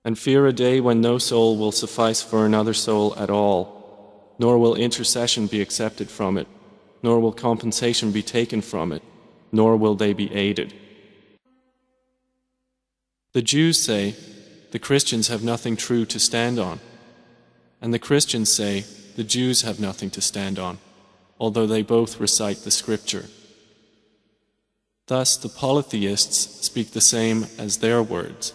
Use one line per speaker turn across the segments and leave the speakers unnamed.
And fear a day when no soul will suffice for another soul at all, nor will intercession be accepted from it, nor will compensation be taken from it, nor will they be aided. The Jews say, the Christians have nothing true to stand on. And the Christians say, the Jews have nothing to stand on, although they both recite the scripture. Thus the polytheists speak the same as their words.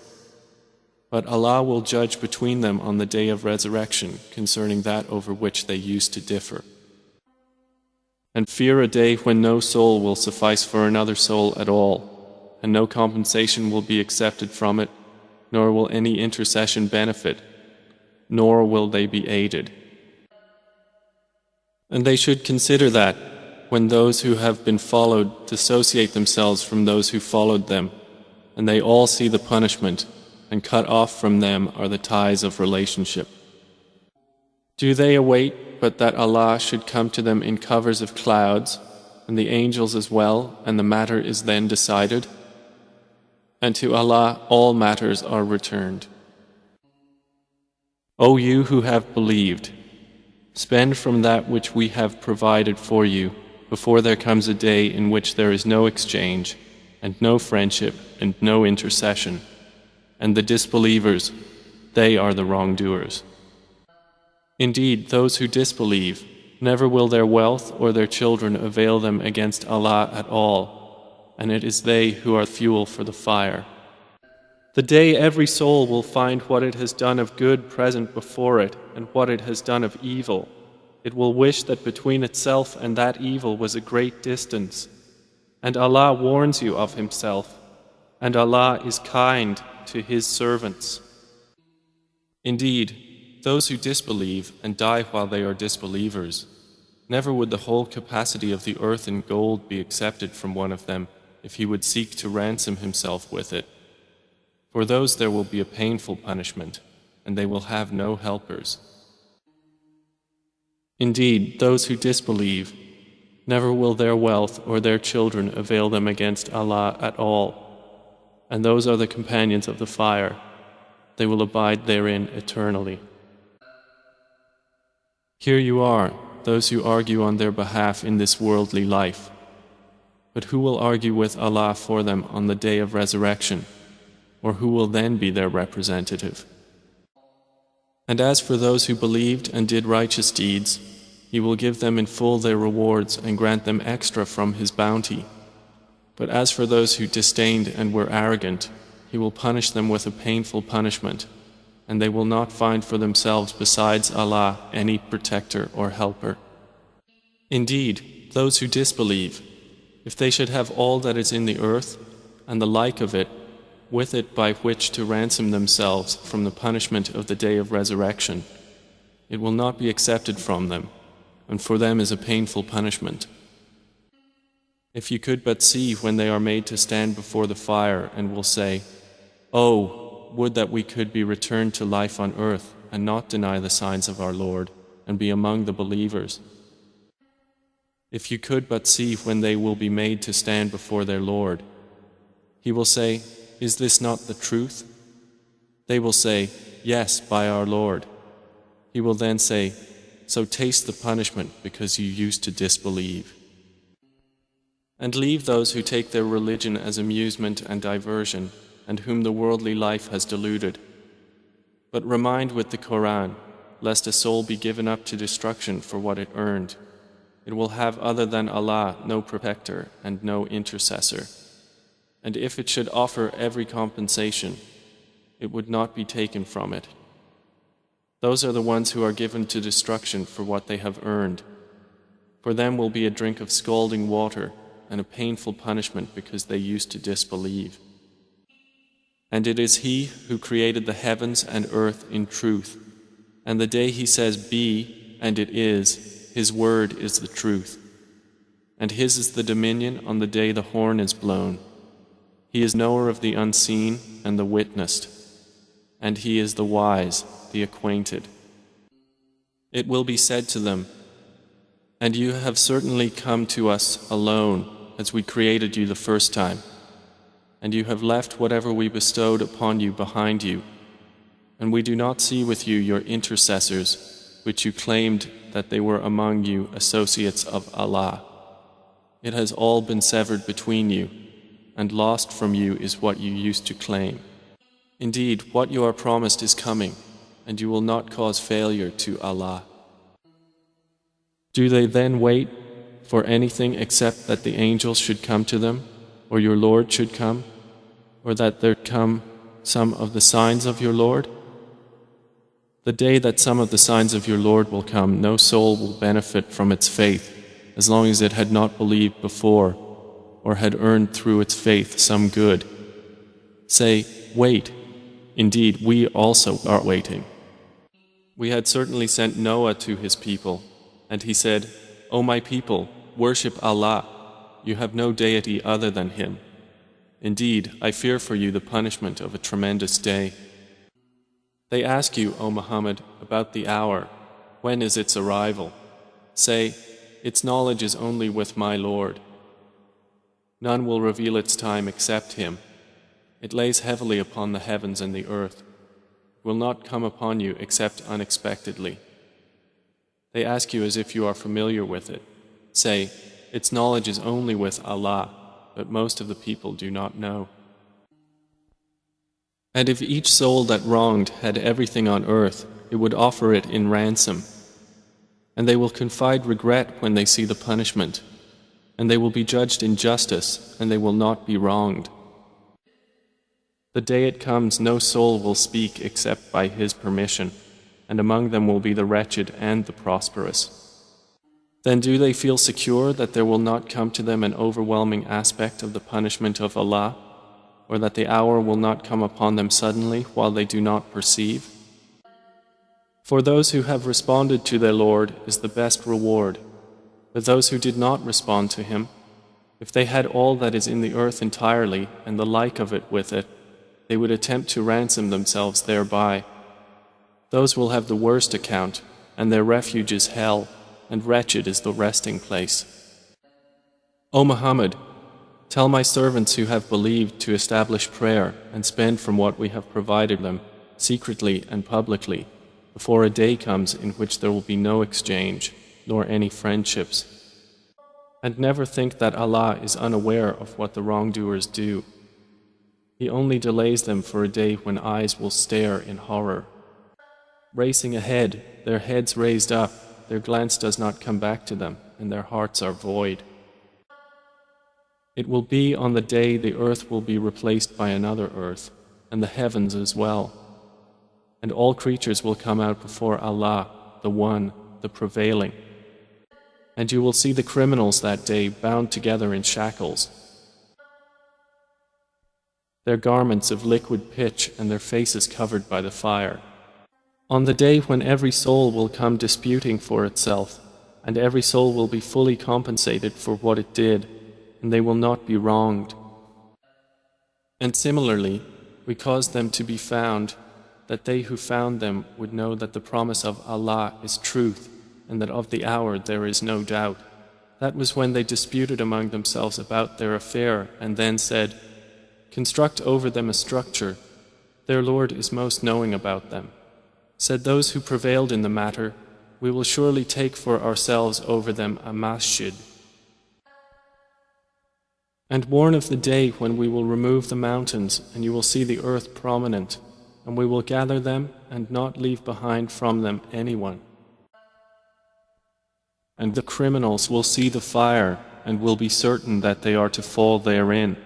But Allah will judge between them on the day of resurrection concerning that over which they used to differ. And fear a day when no soul will suffice for another soul at all, and no compensation will be accepted from it, nor will any intercession benefit, nor will they be aided. And they should consider that, when those who have been followed dissociate themselves from those who followed them, and they all see the punishment, and cut off from them are the ties of relationship. Do they await but that Allah should come to them in covers of clouds, and the angels as well, and the matter is then decided? And to Allah all matters are returned. O you who have believed, spend from that which we have provided for you, before there comes a day in which there is no exchange, and no friendship, and no intercession. And the disbelievers, they are the wrongdoers. Indeed, those who disbelieve, never will their wealth or their children avail them against Allah at all, and it is they who are fuel for the fire. The day every soul will find what it has done of good present before it, and what it has done of evil. It will wish that between itself and that evil was a great distance. And Allah warns you of Himself, and Allah is kind to His servants. Indeed, those who disbelieve and die while they are disbelievers, never would the whole capacity of the earth in gold be accepted from one of them if he would seek to ransom himself with it. For those there will be a painful punishment, and they will have no helpers. Indeed, those who disbelieve, never will their wealth or their children avail them against Allah at all, and those are the companions of the fire. They will abide therein eternally. Here you are, those who argue on their behalf in this worldly life. But who will argue with Allah for them on the day of resurrection? Or who will then be their representative? And as for those who believed and did righteous deeds, He will give them in full their rewards and grant them extra from His bounty. But as for those who disdained and were arrogant, He will punish them with a painful punishment, and they will not find for themselves besides Allah any protector or helper. Indeed, those who disbelieve, if they should have all that is in the earth and the like of it, with it by which to ransom themselves from the punishment of the day of resurrection, it will not be accepted from them, and for them is a painful punishment. If you could but see when they are made to stand before the fire and will say, "Oh, would that we could be returned to life on earth and not deny the signs of our Lord and be among the believers." If you could but see when they will be made to stand before their Lord, He will say, "Is this not the truth?" They will say, "Yes, by our Lord." He will then say, "So taste the punishment because you used to disbelieve." And leave those who take their religion as amusement and diversion, and whom the worldly life has deluded. But remind with the Quran, lest a soul be given up to destruction for what it earned. It will have other than Allah no protector and no intercessor. And if it should offer every compensation, it would not be taken from it. Those are the ones who are given to destruction for what they have earned. For them will be a drink of scalding water and a painful punishment because they used to disbelieve. And it is He who created the heavens and earth in truth, and the day He says be, and it is, His word is the truth. And His is the dominion on the day the horn is blown. He is knower of the unseen and the witnessed, and He is the wise, the acquainted. It will be said to them, "And you have certainly come to us alone as we created you the first time, and you have left whatever we bestowed upon you behind you, And we do not see with you your intercessors, which you claimed that they were among you associates of Allah. It has all been severed between you, and lost from you is what you used to claim. Indeed, what you are promised is coming, and you will not cause failure to Allah. Do they then wait for anything except that the angels should come to them, or your Lord should come, or that there come some of the signs of your Lord? The day that some of the signs of your Lord will come, no soul will benefit from its faith, as long as it had not believed before, or had earned through its faith some good. Say, wait, indeed we also are waiting. We had certainly sent Noah to his people, and he said, O my people, worship Allah, you have no deity other than Him. Indeed, I fear for you the punishment of a tremendous day. They ask you, O Muhammad, about the hour, when is its arrival? Say, its knowledge is only with my Lord. None will reveal its time except Him. It lays heavily upon the heavens and the earth. It will not come upon you except unexpectedly. They ask you as if you are familiar with it. Say, its knowledge is only with Allah, but most of the people do not know. And if each soul that wronged had everything on earth, it would offer it in ransom. And they will confide regret when they see the punishment, and they will be judged in justice, and they will not be wronged. The day it comes, no soul will speak except by His permission, and among them will be the wretched and the prosperous. Then do they feel secure that there will not come to them an overwhelming aspect of the punishment of Allah, or that the hour will not come upon them suddenly while they do not perceive? For those who have responded to their Lord is the best reward, but those who did not respond to Him, if they had all that is in the earth entirely and the like of it with it, they would attempt to ransom themselves thereby. Those will have the worst account, and their refuge is hell, and wretched is the resting place. O Muhammad, tell my servants who have believed to establish prayer and spend from what we have provided them, secretly and publicly, before a day comes in which there will be no exchange, nor any friendships. And never think that Allah is unaware of what the wrongdoers do. He only delays them for a day when eyes will stare in horror. Racing ahead, their heads raised up, their glance does not come back to them, and their hearts are void. It will be on the day the earth will be replaced by another earth, and the heavens as well. And all creatures will come out before Allah, the One, the Prevailing. And you will see the criminals that day bound together in shackles, their garments of liquid pitch and their faces covered by the fire. On the day when every soul will come disputing for itself, and every soul will be fully compensated for what it did, and they will not be wronged. And similarly, we caused them to be found, that they who found them would know that the promise of Allah is truth, and that of the hour there is no doubt. That was when they disputed among themselves about their affair, and then said, construct over them a structure. Their Lord is most knowing about them. Said those who prevailed in the matter, we will surely take for ourselves over them a masjid. And warn of the day when we will remove the mountains, and you will see the earth prominent, and we will gather them and not leave behind from them anyone. And the criminals will see the fire, and will be certain that they are to fall therein,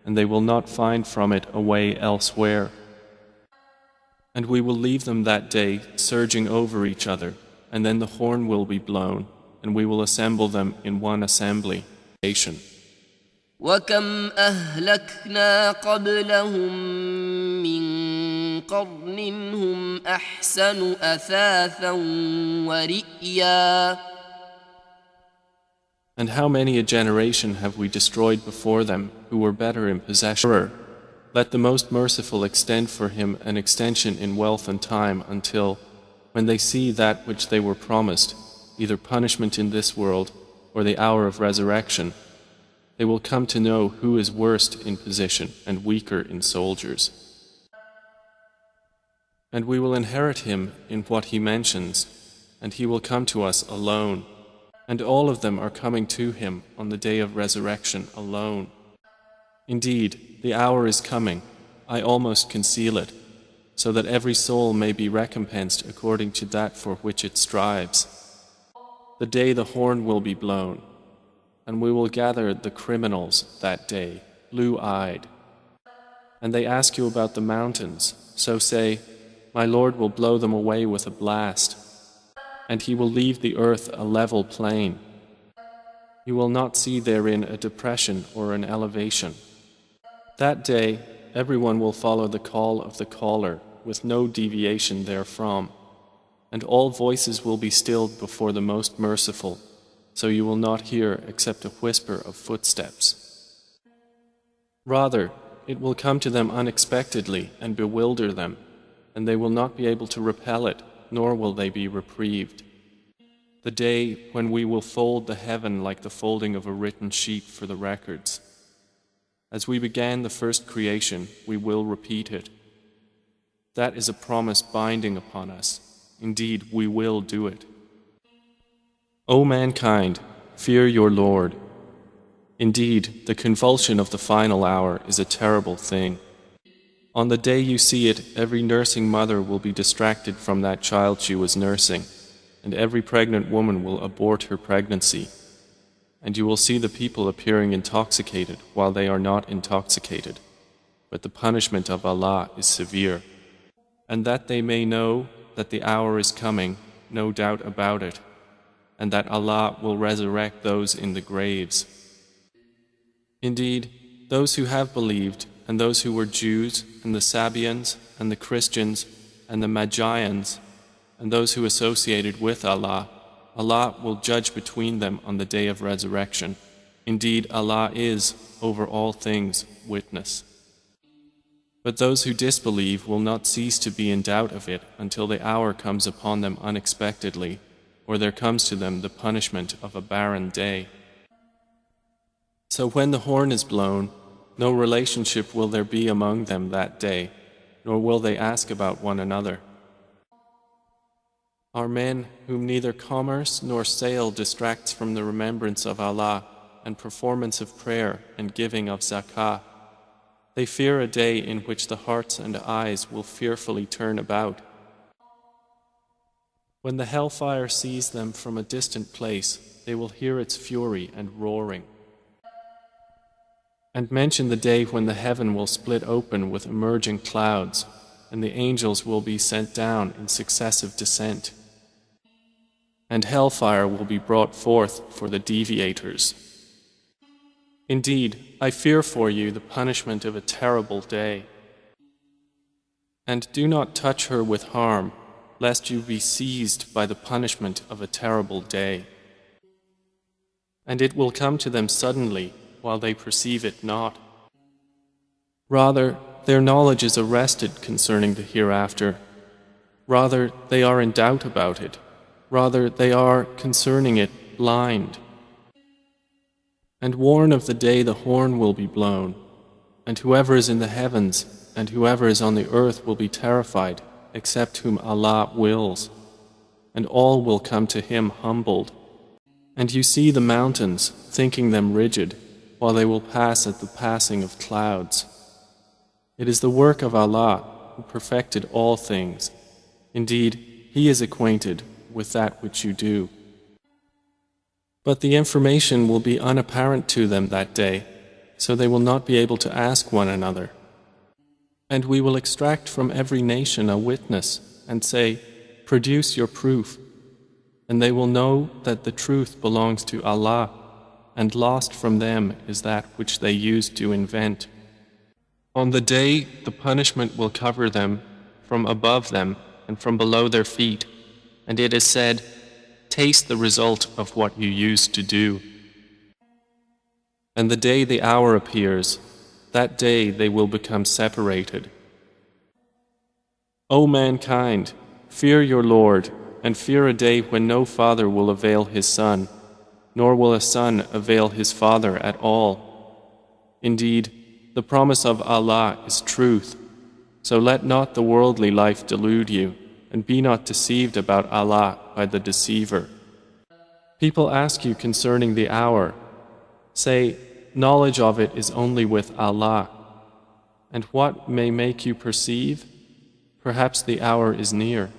and they will not find from it a way elsewhere. And we will leave them that day surging over each other, and then the horn will be blown, and we will assemble them in one assembly.
وكم أهلكنا قبلهم من قرن هم أحسن أثاثا ورئيا.
And how many a generation have we destroyed before them who were better in possession? Let the Most Merciful extend for him an extension in wealth and time until, when they see that which they were promised, either punishment in this world or the hour of resurrection, they will come to know who is worst in position and weaker in soldiers. And we will inherit him in what he mentions, and he will come to us alone. And all of them are coming to him on the day of resurrection alone. Indeed, the hour is coming, I almost conceal it, so that every soul may be recompensed according to that for which it strives. The day the horn will be blown, and we will gather the criminals that day, blue-eyed. And they ask you about the mountains, so say, my Lord will blow them away with a blast, and he will leave the earth a level plain. You will not see therein a depression or an elevation. That day, everyone will follow the call of the caller with no deviation therefrom, and all voices will be stilled before the Most Merciful, so you will not hear except a whisper of footsteps. Rather, it will come to them unexpectedly and bewilder them, and they will not be able to repel it, nor will they be reprieved. The day when we will fold the heaven like the folding of a written sheet for the records. As we began the first creation, we will repeat it. That is a promise binding upon us. Indeed, we will do it. O mankind, fear your Lord. Indeed, the convulsion of the final hour is a terrible thing. On the day you see it, every nursing mother will be distracted from that child she was nursing, and every pregnant woman will abort her pregnancy. And you will see the people appearing intoxicated while they are not intoxicated. But the punishment of Allah is severe. And that they may know that the hour is coming, no doubt about it, and that Allah will resurrect those in the graves. Indeed, those who have believed, and those who were Jews, and the Sabians, and the Christians, and the Magians, and those who associated with Allah, Allah will judge between them on the day of resurrection. Indeed, Allah is, over all things, witness. But those who disbelieve will not cease to be in doubt of it until the hour comes upon them unexpectedly, or there comes to them the punishment of a barren day. So when the horn is blown, no relationship will there be among them that day, nor will they ask about one another. Are men whom neither commerce nor sale distracts from the remembrance of Allah and performance of prayer and giving of zakah. They fear a day in which the hearts and eyes will fearfully turn about. When the hellfire sees them from a distant place, they will hear its fury and roaring. And mention the day when the heaven will split open with emerging clouds, and the angels will be sent down in successive descent. And hellfire will be brought forth for the deviators. Indeed, I fear for you the punishment of a terrible day. And do not touch her with harm, lest you be seized by the punishment of a terrible day. And it will come to them suddenly, while they perceive it not. Rather, their knowledge is arrested concerning the hereafter. Rather, they are in doubt about it. Rather, they are, concerning it, blind. And warn of the day the horn will be blown, and whoever is in the heavens and whoever is on the earth will be terrified, except whom Allah wills, and all will come to Him humbled. And you see the mountains, thinking them rigid, while they will pass at the passing of clouds. It is the work of Allah, who perfected all things. Indeed, He is acquainted with that which you do. But the information will be unapparent to them that day, so they will not be able to ask one another. And we will extract from every nation a witness, and say, produce your proof. And they will know that the truth belongs to Allah, and lost from them is that which they used to invent. On the day, the punishment will cover them from above them and from below their feet, and it is said, taste the result of what you used to do. And the day the hour appears, that day they will become separated. O mankind, fear your Lord, and fear a day when no father will avail his son, nor will a son avail his father at all. Indeed, the promise of Allah is truth, So let not the worldly life delude you, and be not deceived about Allah by the deceiver. People ask you concerning the hour. Say, knowledge of it is only with Allah. And what may make you perceive? Perhaps the hour is near.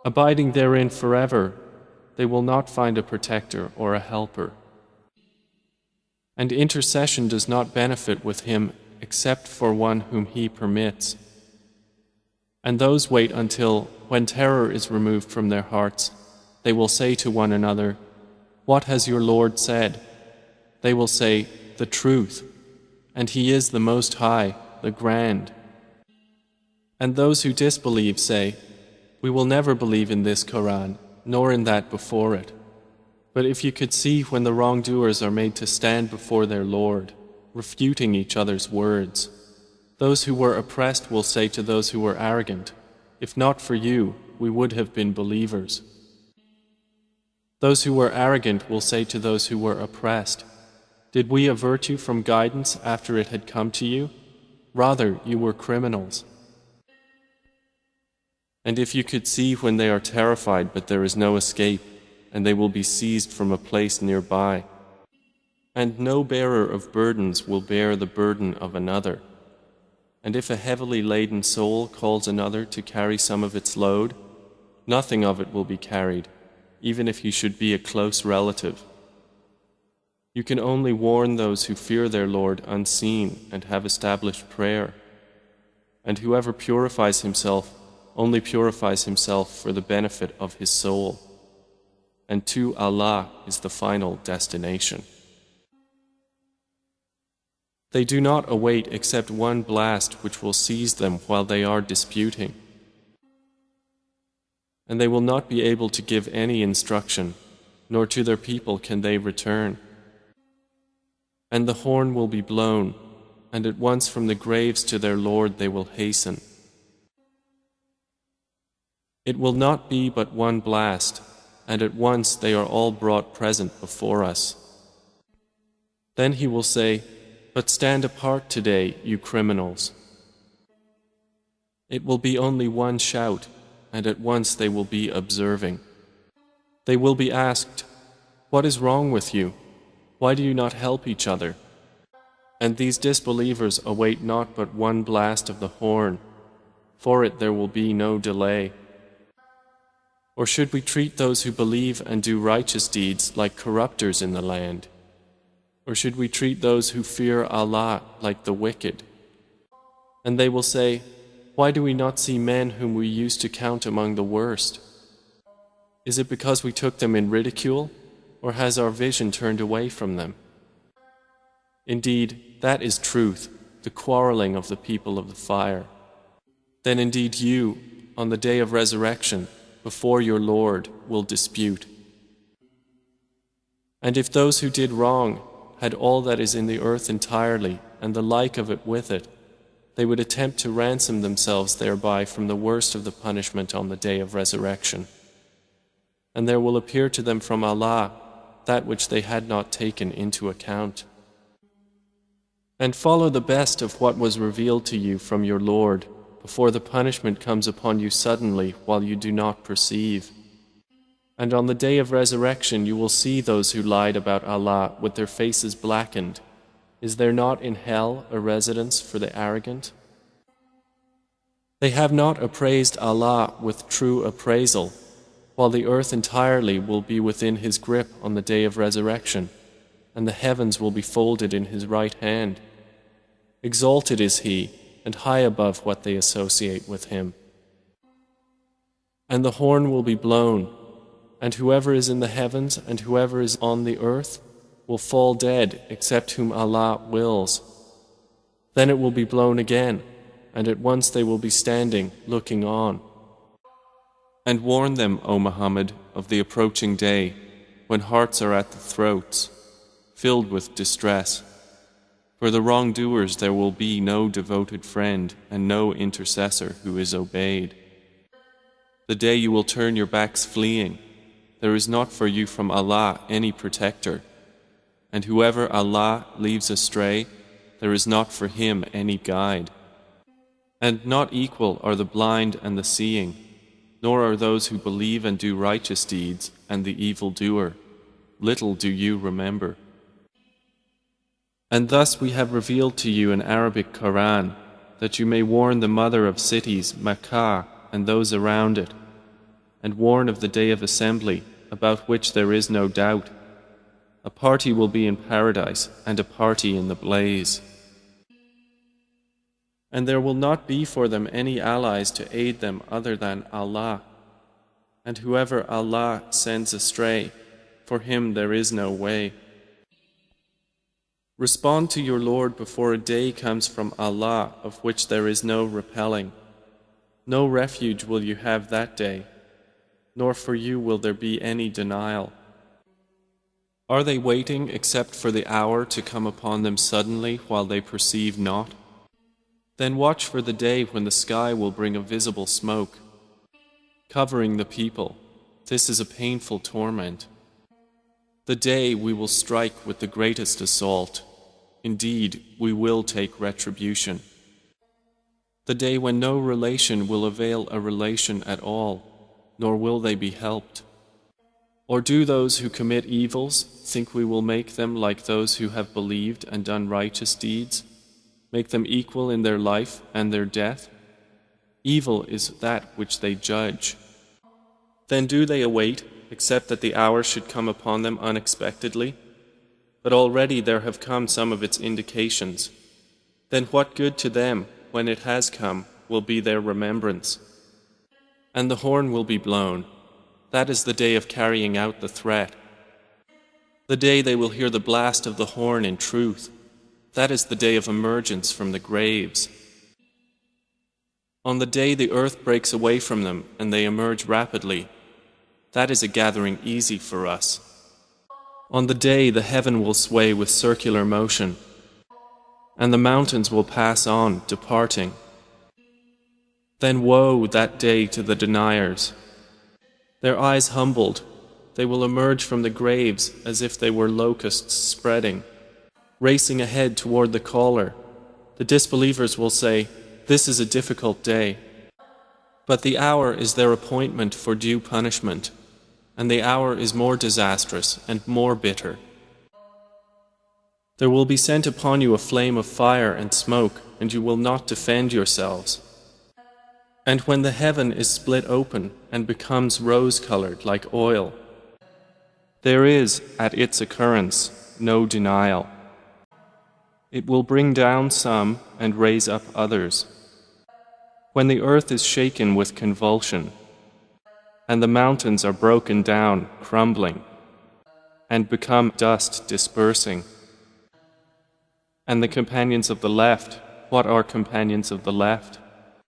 Abiding therein forever, they will not find a protector or a helper. And intercession does not benefit with him except for one whom he permits. And those wait until, when terror is removed from their hearts, they will say to one another, "What has your Lord said?" They will say, "The truth, and He is the Most High, the Grand." And those who disbelieve say, "We will never believe in this Quran, nor in that before it." But if you could see when the wrongdoers are made to stand before their Lord, refuting each other's words, those who were oppressed will say to those who were arrogant, "If not for you, we would have been believers." Those who were arrogant will say to those who were oppressed, "Did we avert you from guidance after it had come to you? Rather, you were criminals." And if you could see when they are terrified but there is no escape, and they will be seized from a place nearby, and no bearer of burdens will bear the burden of another. And if a heavily laden soul calls another to carry some of its load, nothing of it will be carried, even if he should be a close relative. You can only warn those who fear their Lord unseen and have established prayer. And whoever purifies himself only purifies himself for the benefit of his soul. And to Allah is the final destination. They do not await except one blast which will seize them while they are disputing. And they will not be able to give any instruction, nor to their people can they return. And the horn will be blown, and at once from the graves to their Lord they will hasten. It will not be but one blast, and at once they are all brought present before us. Then he will say, "But stand apart today, you criminals." It will be only one shout, and at once they will be observing. They will be asked, "What is wrong with you? Why do you not help each other?" And these disbelievers await not but one blast of the horn. For it there will be no delay. Or should we treat those who believe and do righteous deeds like corruptors in the land? Or should we treat those who fear Allah like the wicked? And they will say, "Why do we not see men whom we used to count among the worst? Is it because we took them in ridicule, or has our vision turned away from them?" Indeed, that is truth, the quarreling of the people of the fire. Then indeed you, on the day of resurrection, before your Lord, will dispute. And if those who did wrong had all that is in the earth entirely, and the like of it with it, they would attempt to ransom themselves thereby from the worst of the punishment on the day of resurrection. And there will appear to them from Allah that which they had not taken into account. And follow the best of what was revealed to you from your Lord, before the punishment comes upon you suddenly while you do not perceive. And on the day of resurrection you will see those who lied about Allah with their faces blackened. Is there not in hell a residence for the arrogant? They have not appraised Allah with true appraisal, while the earth entirely will be within His grip on the day of resurrection, and the heavens will be folded in His right hand. Exalted is He, and high above what they associate with Him. And the horn will be blown, and whoever is in the heavens and whoever is on the earth will fall dead except whom Allah wills. Then it will be blown again, and at once they will be standing, looking on. And warn them, O Muhammad, of the approaching day, when hearts are at the throats, filled with distress. For the wrongdoers there will be no devoted friend and no intercessor who is obeyed. The day you will turn your backs fleeing, there is not for you from Allah any protector, and whoever Allah leaves astray, there is not for him any guide. And not equal are the blind and the seeing, nor are those who believe and do righteous deeds and the evildoer. Little do you remember. And thus we have revealed to you an Arabic Quran, that you may warn the mother of cities, Makkah, and those around it, and warn of the day of assembly, about which there is no doubt. A party will be in paradise, and a party in the blaze. And there will not be for them any allies to aid them other than Allah. And whoever Allah sends astray, for him there is no way. Respond to your Lord before a day comes from Allah of which there is no repelling. No refuge will you have that day, nor for you will there be any denial. Are they waiting except for the hour to come upon them suddenly while they perceive not? Then watch for the day when the sky will bring a visible smoke, covering the people. This is a painful torment. The day we will strike with the greatest assault. Indeed, we will take retribution. The day when no relation will avail a relation at all, nor will they be helped. Or do those who commit evils think we will make them like those who have believed and done righteous deeds? Make them equal in their life and their death? Evil is that which they judge. Then do they await, except that the hour should come upon them unexpectedly? But already there have come some of its indications. Then what good to them, when it has come, will be their remembrance? And the horn will be blown. That is the day of carrying out the threat. The day they will hear the blast of the horn in truth. That is the day of emergence from the graves. On the day the earth breaks away from them and they emerge rapidly, that is a gathering easy for us. On the day the heaven will sway with circular motion, and the mountains will pass on, departing. Then woe that day to the deniers. Their eyes humbled, they will emerge from the graves as if they were locusts spreading, racing ahead toward the caller. The disbelievers will say, "This is a difficult day." But the hour is their appointment for due punishment, and the hour is more disastrous and more bitter. There will be sent upon you a flame of fire and smoke, and you will not defend yourselves. And when the heaven is split open and becomes rose-colored like oil, there is, at its occurrence, no denial. It will bring down some and raise up others. When the earth is shaken with convulsion, and the mountains are broken down, crumbling, and become dust dispersing. And the companions of the left, what are companions of the left?